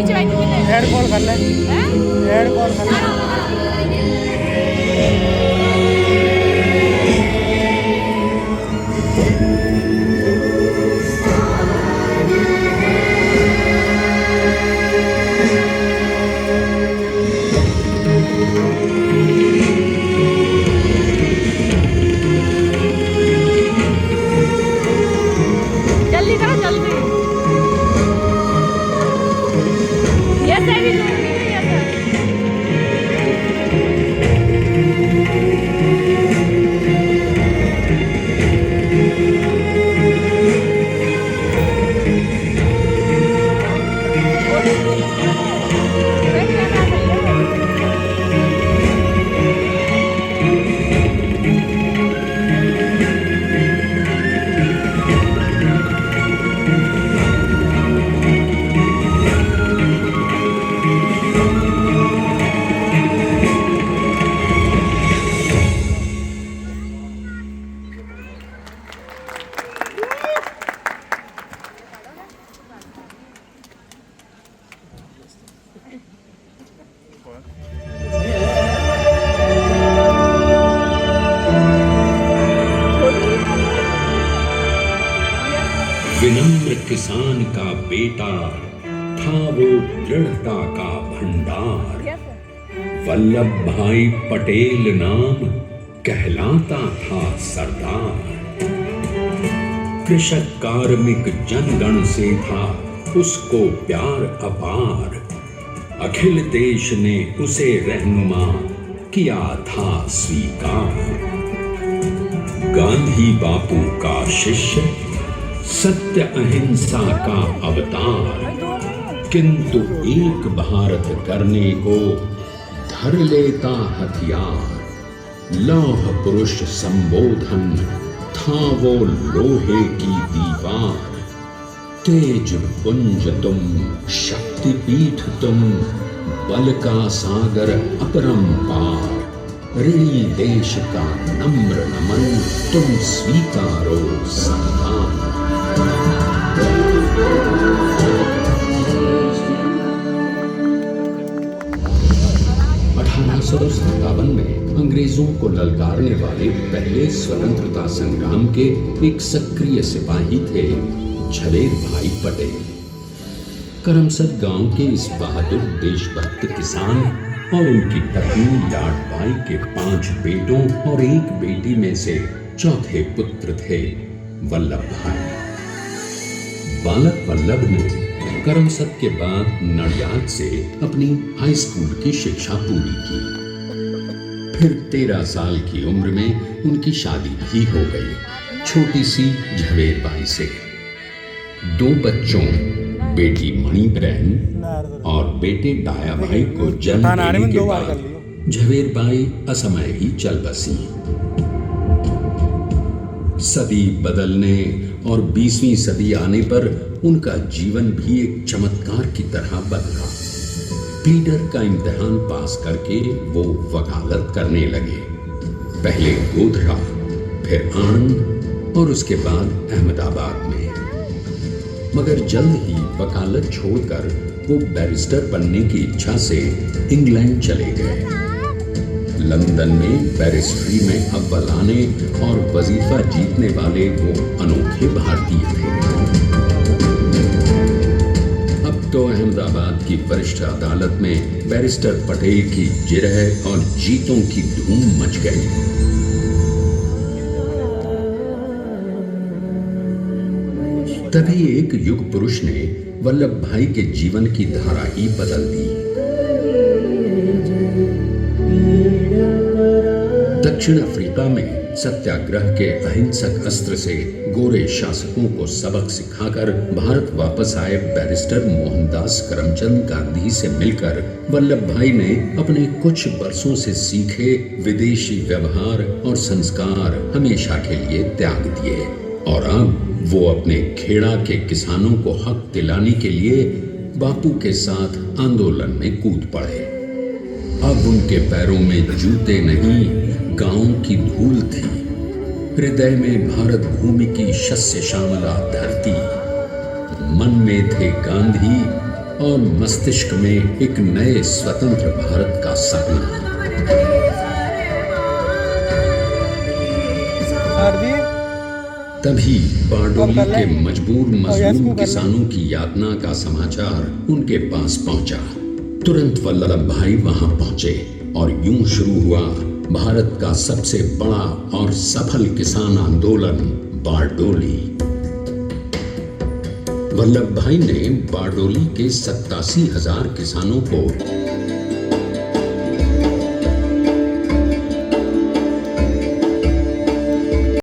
बीच में head call कर ले, हेड कॉल कर ले। जल्दी करो जल्दी। ये सही भी विनम्र किसान का बेटा था वो दृढ़ता का भंडार। वल्लभ भाई पटेल नाम कहलाता था सरदार। कृषक कार्मिक जनगण से था उसको प्यार अपार। अखिल देश ने उसे रहनुमा किया था स्वीकार। गांधी बापू का शिष्य, सत्य अहिंसा का अवतार, किंतु एक भारत करने को धर लेता हथियार। लौह पुरुष संबोधन था वो लोहे की दीवार। तेज पुंज तुम, शक्ति पीठ तुम, बल का सागर अपरंपार। ऋणी देश का नम्र नमन, तुम स्वीकारो सम्मान। 1857 में अंग्रेजों को ललकारने वाले पहले स्वतंत्रता संग्राम के एक सक्रिय सिपाही थे झवेर भाई पटेल। करमसद गांव के इस बहादुर देशभक्त किसान और उनकी पत्नी लाडबाई के 5 बेटों और 1 बेटी में से चौथे पुत्र थे वल्लभ भाई। बालक वल्लभ ने करमसद के बाद नडियाद से अपनी हाई स्कूल की शिक्षा पूरी की। फिर 13 साल की उम्र में उनकी शादी भी हो गई, छोटी सी झवेर बाई से। 2 बच्चों, बेटी मणि बहन और बेटे डाया भाई को जन्म देने के बाद झवेर बाई असमय ही चल बसी। सदी बदलने और 20वीं सदी आने पर उनका जीवन भी एक चमत्कार की तरह बदला। पीटर का इम्तिहान पास करके वो वकालत करने लगे। पहले गोधरा, फिर आणंद और उसके बाद अहमदाबाद में। मगर जल्द ही वकालत छोड़कर वो बैरिस्टर बनने की इच्छा से इंग्लैंड चले गए। लंदन में बैरिस्ट्री में अव्वल आने और वजीफा जीतने वाले वो अनोखे भारतीय थे। अब तो अहमदाबाद की वरिष्ठ अदालत में बैरिस्टर पटेल की जिरह और जीतों की धूम मच गई। तभी एक युग पुरुष ने वल्लभ भाई के जीवन की धारा ही बदल दी। दक्षिण अफ्रीका में सत्याग्रह के अहिंसक अस्त्र से गोरे शासकों को सबक सिखाकर भारत वापस आए बैरिस्टर मोहनदास करमचंद गांधी से मिलकर वल्लभ भाई ने अपने कुछ बरसों से सीखे विदेशी व्यवहार और संस्कार हमेशा के लिए त्याग दिए और अब वो अपने खेड़ा के किसानों को हक दिलाने के लिए बापू के साथ आंदोलन में कूद पड़े। अब उनके पैरों में जूते नहीं, गांव की धूल थी। हृदय में भारत भूमि की शस्य श्यामला धरती। मन में थे गांधी और मस्तिष्क में एक नए स्वतंत्र भारत का सपना। सर्दी तभी बारडोली कर ले। के मजबूर यस को मजलूम कर ले। किसानों की यातना का समाचार उनके पास पहुंचा। तुरंत वल्लभ भाई वहां पहुंचे और यूं शुरू हुआ भारत का सबसे बड़ा और सफल किसान आंदोलन बारडोली। वल्लभ भाई ने बारडोली के 87,000 किसानों को